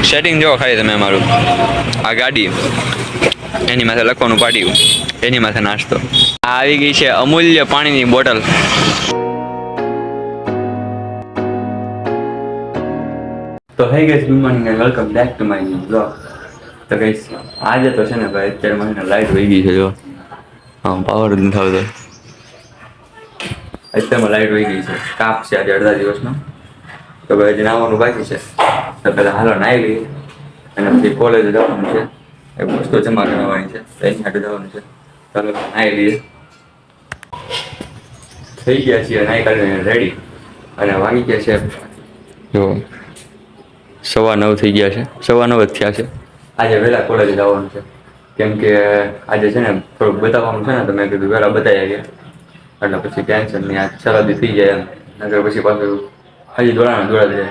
Setting જો ખાલી તમે અમારું આ ગાડી એની માથે લખવાનું પાડ્યું એની માથે નાસ્તો આ આવી ગઈ છે અમૂલ્ય પાણીની બોટલ. તો હે guys, good morning and welcome back to my new blog. તો ગાઈસ આજે તો છે ને ભાઈ અત્યારે મને લાઈટ વહી ગઈ છે. જો પાવર જ નથી આવતો. અત્યારમાં લાઈટ વહી ગઈ છે. કાપ છે આજે અડધા દિવસનો. તો ભાઈ હજી નાવાનું બાકી છે. તો પહેલાં હાલો નાહી લઈએ અને પછી કોલેજ જવાનું છે. એક વસ્તુ જમા કરાવવાની છે, એની માટે જવાનું છે. ચાલો નાહી લઈએ. થઈ ગયા છીએ નાહી કાઢીને રેડી અને વાગી ગયા છે જો 9:15 થઈ ગયા છે. 9:15 જ થયા છે. આજે વહેલા કોલેજ જવાનું છે કેમ કે આજે છે ને થોડુંક બતાવવાનું છે ને, તો મેં કીધું વહેલા બતાવી આવીએ એટલે પછી ટેન્શન નહીં. આ સરહદી થઈ જાય એમ, નગર પછી પાછું હજી દોડા જાય.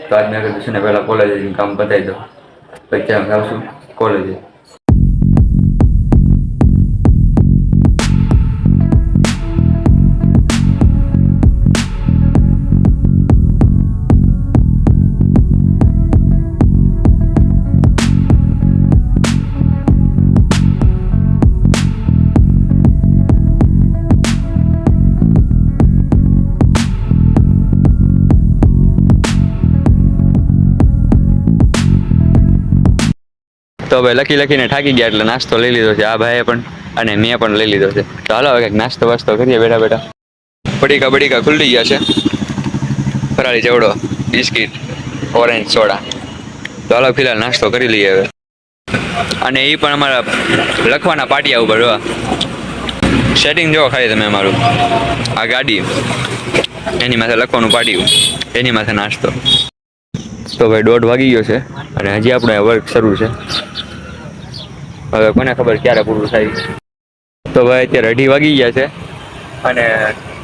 તો આજ મેં કીધું છે ને પહેલાં કોલેજ કામ બતાવી દો, પછી ત્યાં આવશું કોલેજે. તો ભાઈ લખીને થાકી ગયા એટલે નાસ્તો લઈ લીધો છે આ ભાઈએ પણ અને મેં પણ લઈ લીધો છે. તો હાલો હવે કંઈક નાસ્તો વાસ્તો કરીએ બેઠા. બડીકા ખુલ્લી ગયા છે. ફરાળી ચેવડો, બિસ્કિટ, ઓરેન્જ સોડા. તો હાલો ફિલહાલ નાસ્તો કરી લઈએ હવે. અને એ પણ અમારા લખવાના પાટિયા ઉપર સેટિંગ જો ખાલી તમે અમારું આ ગાડી એની માથે લખવાનું પાડ્યું એની માથે નાસ્તો. તો ભાઈ 1:30 વાગી ગયો છે અને હજી આપણે વર્ક શરૂ છે. હવે કોને ખબર ક્યારે પૂરું થાય. તો ભાઈ અત્યારે 2:30 વાગી ગયા છે અને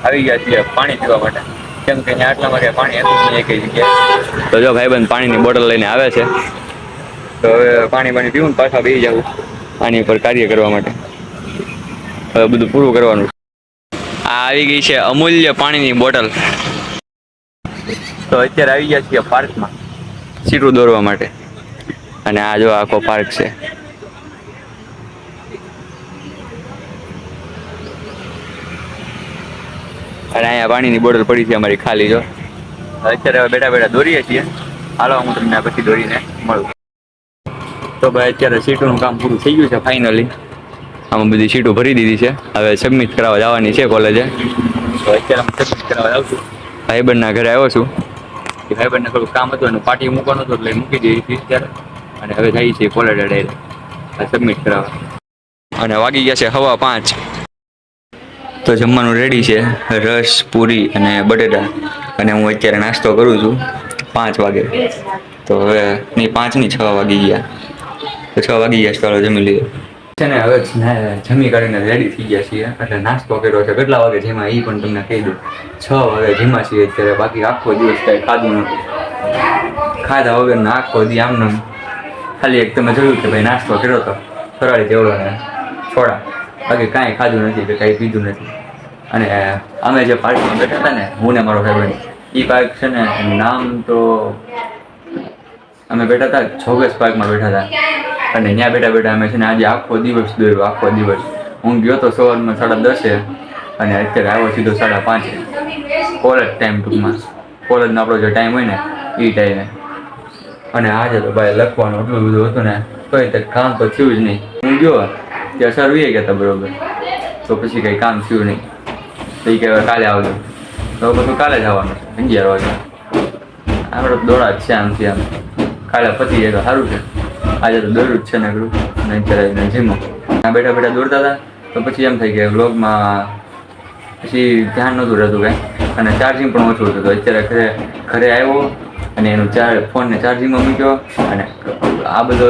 આવી ગયા છીએ પાણી પીવા માટે, કેમ કે અહીંયા આટલા માટે પાણી હતું નહીં એક જગ્યાએ. તો જો ભાઈબંધ પાણીની બોટલ લઈને આવે છે. તો હવે પાણી પીવું ને પાછા બેસી જવું આની ઉપર કાર્ય કરવા માટે. હવે બધું પૂરું કરવાનું. આ આવી ગઈ છે અમૂલ્ય પાણીની બોટલ. તો અત્યારે આવી ગયા છીએ પાર્કમાં સીટું દોરવા માટે અને આ જો આખો પાર્ક છે. અને અહીંયા પાણીની બોટલ પડી છે અમારી ખાલી. જો અત્યારે હવે બેઠા દોરીએ છીએ. હાલો હું તમને પછી દોરીને મળું. તો ભાઈ અત્યારે સીટોનું કામ પૂરું થઈ ગયું છે ફાઇનલી. આમાં બધી સીટો ભરી દીધી છે. હવે સબમિટ કરાવવા જવાની છે કોલેજે. તો અત્યારે હું સબમિટ કરાવવા જાઉં છું. ભાઈબંધના ઘરે આવ્યો છું. એ ભાઈબંધને થોડું કામ હતું એનું પાર્ટી મૂકવાનું હતું એટલે મૂકી દઈએ છીએ અત્યારે. અને હવે જઈએ છીએ કોલેજે ડાયરેક્ટ સબમિટ કરાવવા. અને વાગી ગયા છે 5:15. તો જમવાનું રેડી છે, રસ, પૂરી અને બટેટા. અને હું અત્યારે નાસ્તો કરું છું 5 વાગે. તો હવે નહીં 5 નહીં 6 વાગી ગયા. તો 6 વાગી ગયા ચાલો જમી લઈએ છે ને. હવે જમી કાઢીને રેડી થઈ ગયા છીએ એટલે નાસ્તો કર્યો છે. કેટલા વાગે જેમાં એ પણ તમને કહી દઉં. 6 વાગે જેમાં છીએ અત્યારે. બાકી આખો દિવસ કાંઈ ખાધું નથી. ખાધા વગરનો આખો દી આમને ખાલી એક તમે જોયું કે ભાઈ નાસ્તો કર્યો હતો ફરાળી ચેવડો ને છોડા. બાકી કાંઈ ખાધું નથી કે કાંઈ પીધું નથી. અને અમે જે પાર્કમાં બેઠા હતા ને, હું ને મારો ભાઈબંધ, એ પાર્ક છે ને નામ તો અમે બેઠા હતા જોગેશ પાર્કમાં બેઠા હતા. અને ત્યાં બેઠા અમે છે ને આજે આખો દિવસ દોર્યો. આખો દિવસ હું ગયો તો સવારમાં 10:30 અને અત્યારે આવ્યો સીધો 5:30. કોલેજ ટાઈમ ટૂંકમાં કોલેજનો આપણો જે ટાઈમ હોય ને એ ટાઈમે. અને આજે તો ભાઈ લખવાનું એટલું બધું હતું ને તોય તે કામ તો થયું જ નહીં. હું ગયો ત્યાં સર વી ગયા હતા બરોબર. તો પછી કંઈ કામ થયું નહીં. તો એ કહેવાય કાલે આવજો. તો બધું કાલે જ આવવાનું છે 11 વાગે. આપણે દોડા જ છે આમથી આમ. કાલે પતી જાય તો સારું છે. આજે તો દોર્યું જ છે ને કરું ને અત્યારે જીમો બેઠા દોડતા હતા. તો પછી એમ થઈ ગયા વ્લોગમાં પછી ધ્યાન નહોતું રહેતું કાંઈ. અને ચાર્જિંગ પણ ઓછું હતું. તો અત્યારે ઘરે આવ્યો અને એનું ફોનને ચાર્જિંગમાં મૂક્યો. અને આ બધો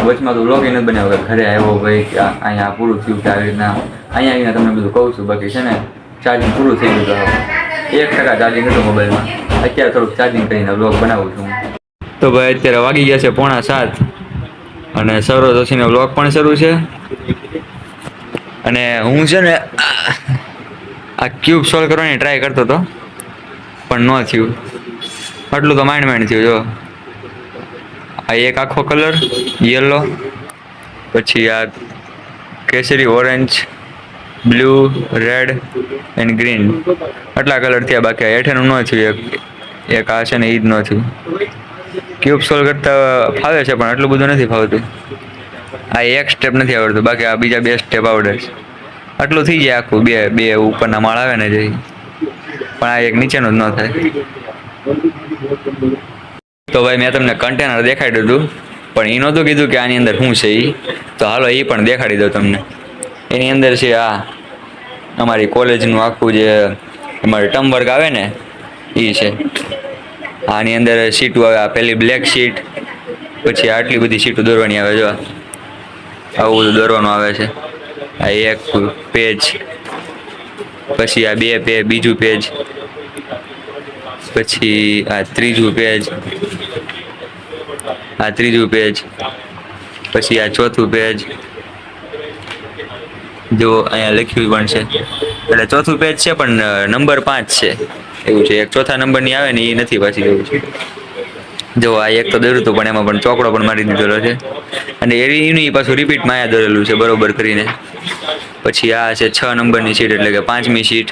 વચમાં તો વ્લોગ નથી બનાવ્યો. ઘરે આવ્યો ભાઈ અહીંયા પૂરું થયું કે આવી રીતના અહીંયા આવીને તમને બધું કહું છું. બાકી છે ને ચાર્જિંગ પૂરું થઈ ગયું. 1% ચાર્જિંગ હતું મોબાઈલમાં. અત્યારે થોડુંક ચાર્જિંગ કરીને વ્લોગ બનાવું છું. તો ભાઈ અત્યારે વાગી ગયા છે 6:45 અને સરોજ જોશીનો વ્લોગ પણ શરૂ છે. અને હું છે ને આ ક્યુબ સોલ્વ કરવાની ટ્રાય કરતો હતો પણ ન થયું. આટલું તો માંડ થયું. જો આ એક આખો કલર યલો, પછી આ કેસરી, orange, blue, red and green, આટલા કલર થયા. બાકી આ હેઠેનું ન થયું, એક આ છે ને એ જ ન થયું. ક્યુબ સોલ્વ કરતા ફાવે છે પણ આટલું બધું નથી ફાવતું. આ એક સ્ટેપ નથી આવડતું, બાકી આ બીજા 2 સ્ટેપ આવડે છે. આટલું થઈ જાય આખું, બે ઉપરના માળ આવે ને જે, પણ આ એક નીચેનું જ ન થાય. તો ભાઈ મેં તમને કન્ટેનર દેખાડ્યું હતું, પણ એ નહોતું કીધું કે આની અંદર શું છે એ. તો હાલો એ પણ દેખાડી દઉં તમને. એની અંદર છે આ અમારી કોલેજનું આખું જે અમારે ટર્મ વર્ક આવે ને એ છે. આની અંદર સીટો આવે. આ પેલી બ્લેક સીટ, પછી આટલી બધી સીટો દોરવાની આવે. જો આવું બધું દોરવાનું આવે છે. આ એક પેજ, પછી આ 2 પેજ, બીજું પેજ, પછી આ ત્રીજું પેજ, આ ત્રીજું પેજ, પછી આ ચોથું પેજ. જો અહીંયા લખ્યું પણ છે, એટલે ચોથું પેજ છે પણ નંબર 5 છે એવું છે. એક ચોથા નંબરની આવે ને એ નથી પાછી એવું છે. જો આ એક તો દોર્યું હતું પણ એમાં પણ ચોકડો પણ મારી દીધેલો છે, અને એની પાછું રિપીટમાં અહીંયા દોરેલું છે બરોબર કરીને. પછી આ છે 6 નંબરની સીટ એટલે કે 5મી સીટ.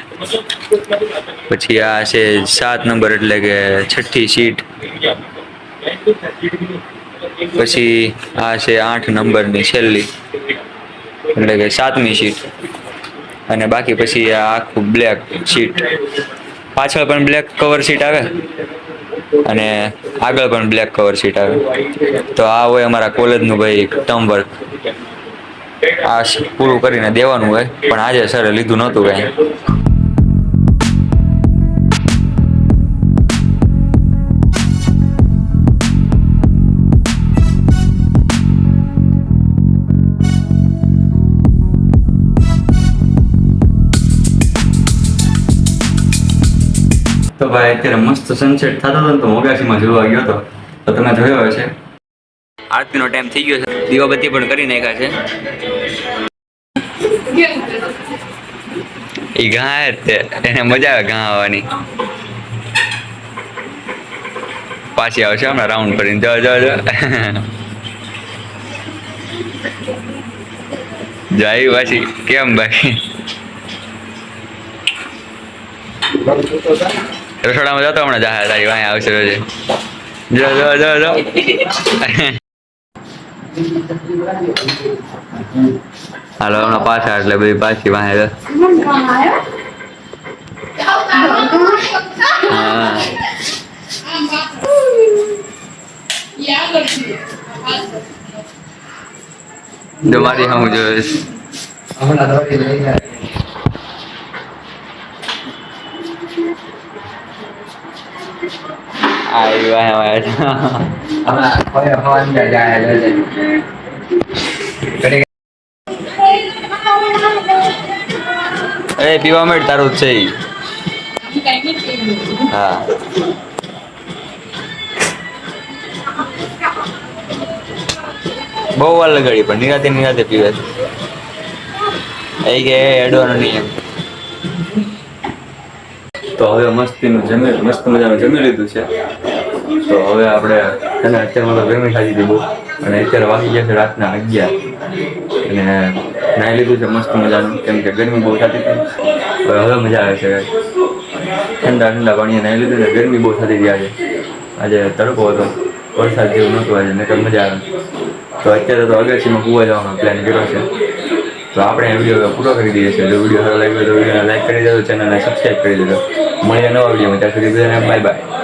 પછી આ છે 7 નંબર એટલે કે 6ઠ્ઠી સીટ. પછી આ છે 8 નંબરની છેલ્લી એટલે કે 7મી સીટ. અને બાકી પછી આ આખું બ્લેક સીટ. પાછળ પણ બ્લેક કવર સીટ આવે અને આગળ પણ બ્લેક કવર સીટ આવે. તો આ હોય અમારા કોલેજનું ભાઈ ટર્મ વર્ક. આ પૂરું કરીને દેવાનું હોય, પણ આજે સરે લીધું નહોતું કાંઈ. તો ભાઈ અત્યારે મસ્ત સનસેટ થતો હતો ને, તો મોગાસીમાં જોવા ગયો હતો. તો તમે જોયો હશે. આરતીનો ટાઈમ થઈ ગયો છે, દીવાબત્તી પણ કરી નાખ્યા છે. એ ઘા જ તે, એને મજા આવે ઘા આવવાની. પાછી આવશે હમણાં રાઉન્ડ કરીને. જો જો જો જાય પાછી. કેમ ભાઈ રસોડામાં જતો હમણાં જાહે તારી વાંહે આવશે રોજે. જો જો જો જો હાલો હમણાં પાછા એટલે બધી પાછી વાંહે. હા જો મારી હું જોઈશ. અરે પીવા મળે તારું જ છે. હા બહુ વાર લગાડી પણ નિરાતે પીવે છે. એ કે એડવાનું નહીં એમ. તો હવે મસ્ત મજાનું જમી લીધું છે. તો હવે આપણે અત્યારે ગરમી ખાધી હતી બહુ, અને અત્યારે વાગી ગયા છે રાતના 11, અને નાહી લીધું છે મસ્ત મજાનું, કેમ કે ગરમી બહુ થતી હતી. હવે મજા આવે છે. ઠંડા પાણીએ નાહી લીધું ને. ગરમી બહુ થતી હતી આજે તડકો હતો, વરસાદ જેવું નહોતું આજે, નકર મજા આવે. તો અત્યારે તો અગાસીમાં કૂવા જવાનો પ્લાન કર્યો છે. તો આપણે વિડીયો પૂરો કરી દઈએ છીએ. જો વિડીયો સારો લાગ્યો તો વિડીયોને લાઈક કરી દેજો, ચેનલને સબસ્ક્રાઈબ કરી દેજો. મળીએ નવા વિડીયોમાં, ત્યાં સુધી બધાને બાય બાય.